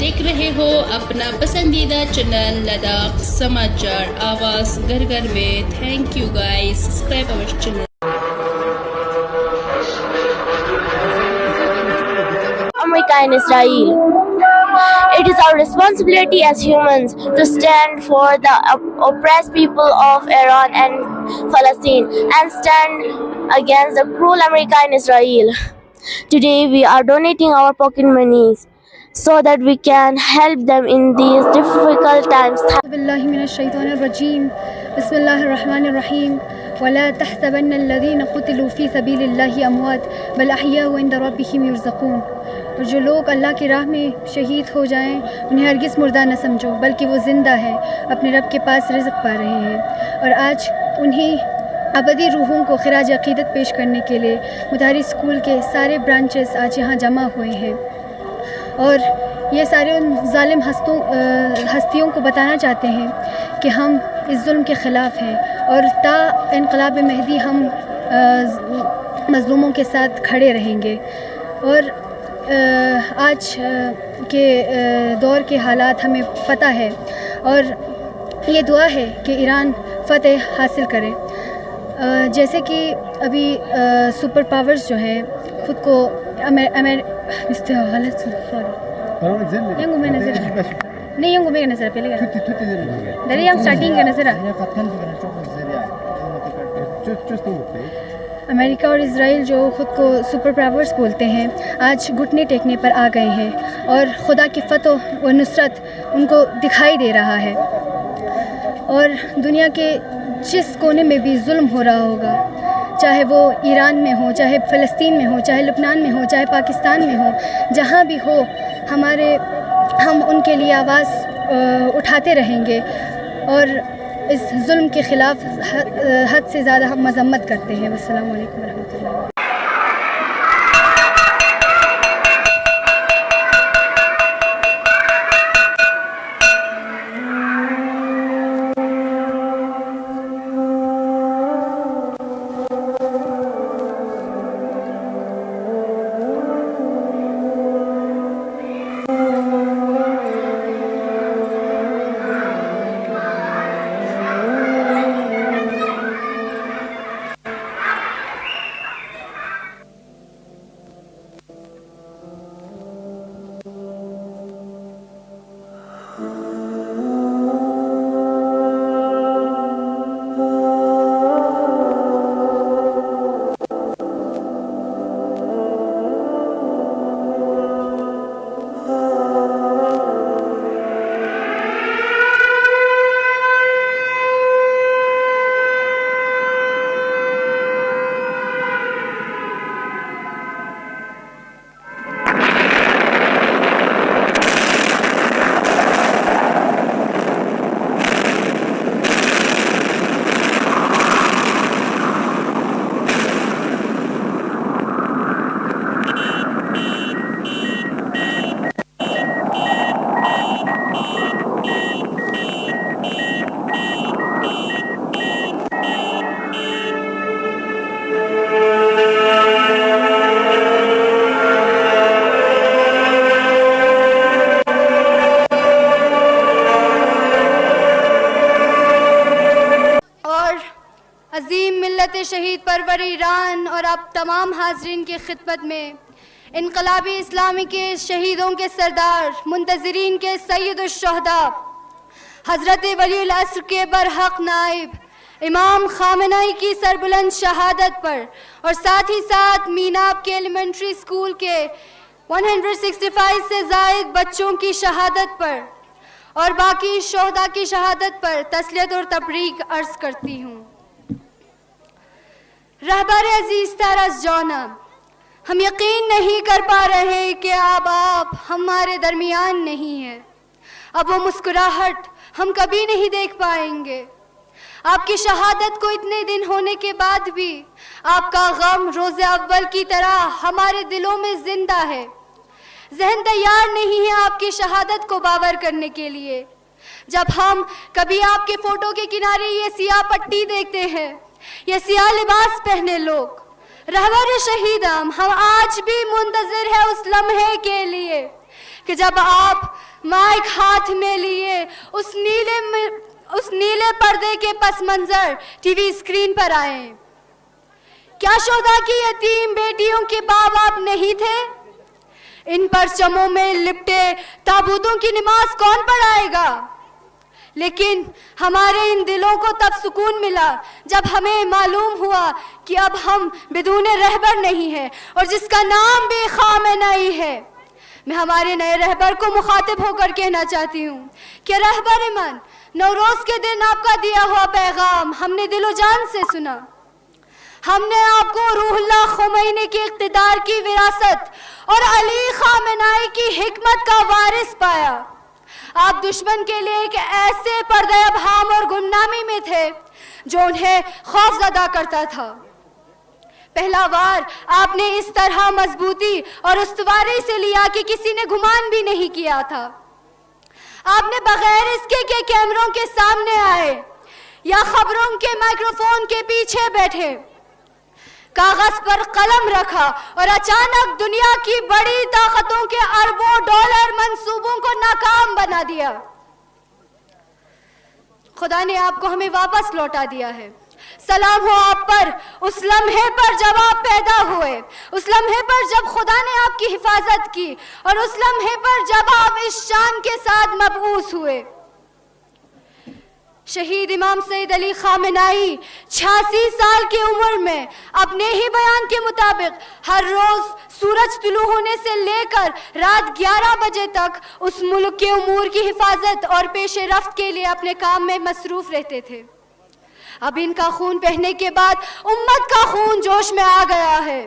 دیکھ رہے ہو اپنا پسندیدہ چینل لداخ سماچار آواز گھر گھر میں. Thank you guys. Subscribe our channel. America and Israel. It is our responsibility as humans to stand for the oppressed people of Iran and Palestine and stand against the cruel America and Israel. Today we are donating our pocket monies so that we can help them in these difficult times. باللہ من الشیطان الرجیم. بسم اللہ الرحمن الرحیم. ولا تحسبن الذین قتلوا فی سبیل اللہ اموات بل احیاء عند ربهم یرزقون. اور جو لوگ اللہ کی راہ میں شہید ہو جائیں انہیں ہرگز مردہ نہ سمجھو بلکہ وہ زندہ ہے، اپنے رب کے پاس رزق پا رہے ہیں. اور آج انہیں ابدی روحوں کو خراج عقیدت پیش کرنے کے لیے مداری اسکول کے سارے برانچز آج یہاں جمع ہوئے ہیں، اور یہ سارے ان ظالم ہستیوں کو بتانا چاہتے ہیں کہ ہم اس ظلم کے خلاف ہیں اور تا انقلاب مہدی ہم مظلوموں کے ساتھ کھڑے رہیں گے. اور آج کے دور کے حالات ہمیں پتہ ہے، اور یہ دعا ہے کہ ایران فتح حاصل کرے. جیسے کہ ابھی سپر پاورز جو ہیں خود کو غلط ينقو ما نزل نہیں ينقو ما نزل پہلے دري يوم سٹارٹنگ کا نظر امریکہ اور اسرائیل جو خود کو سپر پاورز بولتے ہیں آج گھٹنے ٹیکنے پر آ گئے ہیں، اور خدا کی فتح و نصرت ان کو دکھائی دے رہا ہے. اور دنیا کے جس کونے میں بھی ظلم ہو رہا ہوگا، چاہے وہ ایران میں ہو، چاہے فلسطین میں ہو، چاہے لبنان میں ہو، چاہے پاکستان میں ہو، جہاں بھی ہو ہم ان کے لیے آواز اٹھاتے رہیں گے اور اس ظلم کے خلاف حد سے زیادہ ہم مذمت کرتے ہیں. السلام علیکم ورحمۃ اللہ. شہید پرور ایران اور اب تمام حاضرین کی خدمت میں انقلابی اسلامی کے شہیدوں کے سردار، منتظرین کے سید الشہداء، حضرت ولی العصر کے برحق نائب امام خامنہئی کی سربلند شہادت پر، اور ساتھ ہی ساتھ میناب کے ایلیمنٹری اسکول کے 165 سے زائد بچوں کی شہادت پر اور باقی شہداء کی شہادت پر تسلیت اور تبریک عرض کرتی ہوں. رہبر عزیز ترس جانم، ہم یقین نہیں کر پا رہے کہ اب آپ ہمارے درمیان نہیں ہیں. اب وہ مسکراہٹ ہم کبھی نہیں دیکھ پائیں گے. آپ کی شہادت کو اتنے دن ہونے کے بعد بھی آپ کا غم روز اول کی طرح ہمارے دلوں میں زندہ ہے. ذہن تیار نہیں ہے آپ کی شہادت کو باور کرنے کے لیے. جب ہم کبھی آپ کے فوٹو کے کنارے یہ سیاہ پٹی دیکھتے ہیں، یہ سیاہ لباس پہنے لوگ، رہبر شہیدم، ہم آج بھی منتظر ہیں اس لمحے کے لیے کہ جب آپ مائک ہاتھ میں لیے اس نیلے پردے کے پس منظر ٹی وی اسکرین پر آئے؟ کیا شہداء کی یتیم بیٹیوں کے باپ آپ نہیں تھے؟ ان پرچموں میں لپٹے تابوتوں کی نماز کون پڑھائے گا؟ لیکن ہمارے ان دلوں کو تب سکون ملا جب ہمیں معلوم ہوا کہ اب ہم بدون رہبر نہیں ہیں، اور جس کا نام بھی خامنئی ہے۔ میں ہمارے نئے رہبر کو مخاطب ہو کر کہنا چاہتی ہوں کہ رہبر من، نوروز کے دن آپ کا دیا ہوا پیغام ہم نے دل و جان سے سنا۔ ہم نے آپ کو روح اللہ خمینی کے اقتدار کی وراثت اور علی خامنئی کی حکمت کا وارث پایا۔ آپ دشمن کے لیے ایک ایسے پردہ ابہام اور گمنامی میں تھے جو انہیں خوف زدہ کرتا تھا۔ پہلا وار آپ نے اس طرح مضبوطی اور استواری سے لیا کہ کسی نے گمان بھی نہیں کیا تھا۔ آپ نے بغیر اس کے کیمروں کے سامنے آئے یا خبروں کے مائکروفون کے پیچھے بیٹھے، کاغذ پر قلم رکھا اور اچانک دنیا کی بڑی طاقتوں کے اربوں ڈالر منصوبوں کو ناکام بنا دیا۔ خدا نے آپ کو ہمیں واپس لوٹا دیا ہے۔ سلام ہو آپ پر اس لمحے پر جب آپ پیدا ہوئے، اس لمحے پر جب خدا نے آپ کی حفاظت کی، اور اس لمحے پر جب آپ اس شان کے ساتھ مبعوث ہوئے۔ شہید امام سید علی خامنئی 86 سال کی عمر میں اپنے ہی بیان کے مطابق ہر روز سورج طلوع ہونے سے لے کر رات 11 بجے تک اس ملک کے امور کی حفاظت اور پیش رفت کے لیے اپنے کام میں مصروف رہتے تھے۔ اب ان کا خون بہنے کے بعد امت کا خون جوش میں آ گیا ہے۔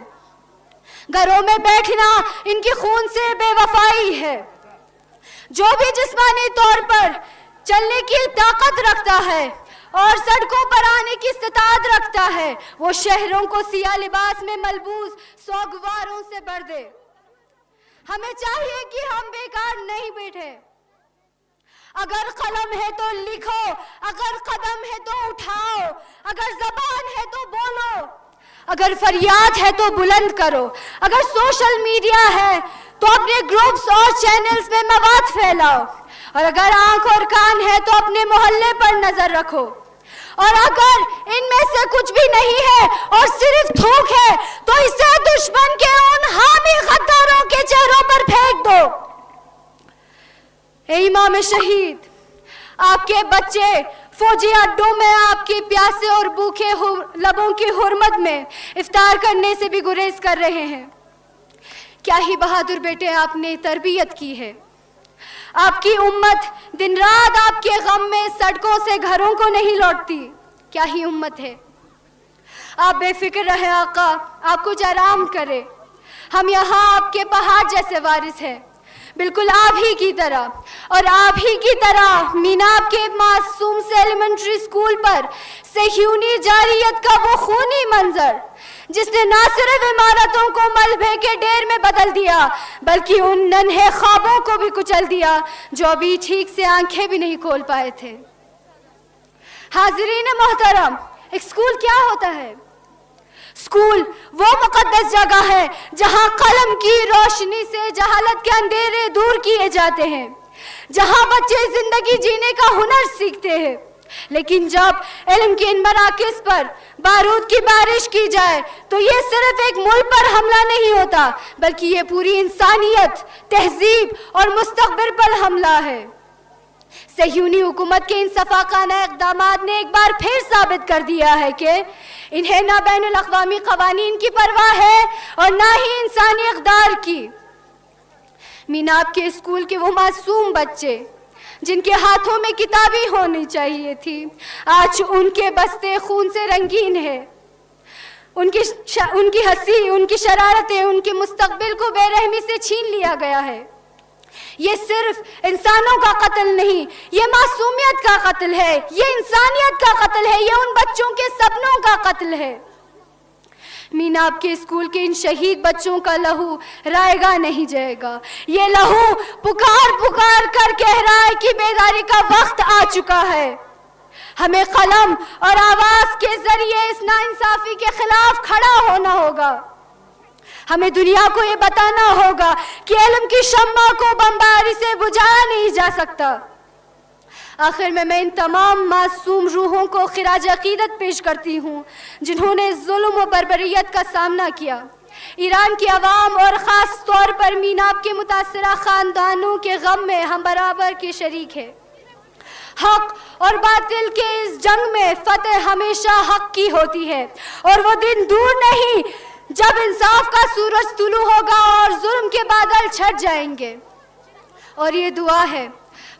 گھروں میں بیٹھنا ان کی خون سے بے وفائی ہے۔ جو بھی جسمانی طور پر چلنے کی طاقت رکھتا ہے اور سڑکوں پر آنے کی استطاعت رکھتا ہے، وہ شہروں کو سیاہ لباس میں ملبوس سوگواروں سے بھر دے۔ ہمیں چاہیے کہ ہم بیکار نہیں بیٹھے۔ اگر قلم ہے تو لکھو، اگر قدم ہے تو اٹھاؤ، اگر زبان ہے تو بولو، اگر فریاد ہے تو بلند کرو، اگر سوشل میڈیا ہے تو اپنے گروپس اور چینلز میں مواد پھیلاؤ، اور اگر آنکھ اور کان ہے تو اپنے محلے پر نظر رکھو، اور اگر ان میں سے کچھ بھی نہیں ہے اور صرف تھوک ہے تو اسے دشمن کے ان حامی غداروں کے چہروں پر پھینک دو۔ اے امام شہید، آپ کے بچے فوجی اڈوں میں آپ کی پیاسے اور بھوکے لبوں کی حرمت میں افطار کرنے سے بھی گریز کر رہے ہیں۔ کیا ہی بہادر بیٹے آپ نے تربیت کی ہے۔ آپ کی امت دن رات آپ کے غم میں سڑکوں سے گھروں کو نہیں لوٹتی۔ کیا ہی امت ہے۔ آپ بے فکر رہے آقا، آپ کچھ آرام کرے۔ ہم یہاں آپ کے پہاڑ جیسے وارث ہیں، بالکل آپ ہی کی طرح، اور آپ ہی کی طرح میناب کے معصوم سے ایلیمنٹری اسکول پر صہیونی جاریت کا وہ خونی منظر جس نے نہ صرف عمارتوں کو ملبے کے ڈھیر میں بدل دیا بلکہ ان ننھے خوابوں کو بھی کچل دیا جو ابھی ٹھیک سے آنکھیں بھی نہیں کھول پائے تھے۔ حاضرین محترم، ایک اسکول کیا ہوتا ہے؟ اسکول وہ مقدس جگہ ہے جہاں قلم کی روشنی سے جہالت کے اندھیرے دور کیے جاتے ہیں، جہاں بچے زندگی جینے کا ہنر سیکھتے ہیں۔ لیکن جب علم کے ان مراکز پر بارود کی بارش کی جائے تو یہ صرف ایک ملک پر حملہ نہیں ہوتا بلکہ یہ پوری انسانیت، تہذیب اور مستقبل پر حملہ ہے۔ صہیونی حکومت کے ان صفاقانہ اقدامات نے ایک بار پھر ثابت کر دیا ہے کہ انہیں نہ بین الاقوامی قوانین کی پرواہ ہے اور نہ ہی انسانی اقدار کی۔ میناب کے اسکول کے وہ معصوم بچے جن کے ہاتھوں میں کتابیں ہونی چاہیے تھی، آج ان کے بستے خون سے رنگین ہے۔ ان کی ہنسی، ان کی شرارتیں، ان کے مستقبل کو بے رحمی سے چھین لیا گیا ہے۔ یہ صرف انسانوں کا قتل نہیں، یہ معصومیت کا قتل ہے، یہ انسانیت کا قتل ہے، یہ ان بچوں کے سپنوں کا قتل ہے۔ میناب کے اسکول کے ان شہید بچوں کا لہو رائے گا نہیں جائے گا۔ یہ لہو پکار پکار کر کہہ رہا ہے کہ بیداری کا وقت آ چکا ہے۔ ہمیں قلم اور آواز کے ذریعے اس ناانصافی کے خلاف کھڑا ہونا ہوگا۔ ہمیں دنیا کو یہ بتانا ہوگا کہ علم کی شمع کو بمباری سے بجھایا نہیں جا سکتا۔ آخر میں ان تمام معصوم روحوں کو خراج عقیدت پیش کرتی ہوں جنہوں نے ظلم و بربریت کا سامنا کیا۔ ایران کی عوام اور خاص طور پر میناب کے متاثرہ خاندانوں کے غم میں ہم برابر کے شریک ہیں۔ حق اور باطل کے اس جنگ میں فتح ہمیشہ حق کی ہوتی ہے، اور وہ دن دور نہیں جب انصاف کا سورج طلوع ہوگا اور ظلم کے بادل چھٹ جائیں گے۔ اور یہ دعا ہے،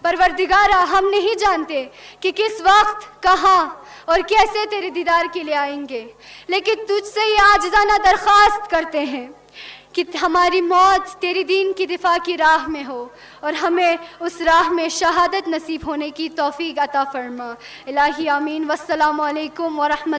پروردگارا ہم نہیں جانتے کہ کس وقت، کہاں اور کیسے تیرے دیدار کے لیے آئیں گے، لیکن تجھ سے یہ عاجزانہ درخواست کرتے ہیں کہ ہماری موت تیری دین کی دفاع کی راہ میں ہو، اور ہمیں اس راہ میں شہادت نصیب ہونے کی توفیق عطا فرما۔ الہی آمین۔ والسلام علیکم ورحمۃ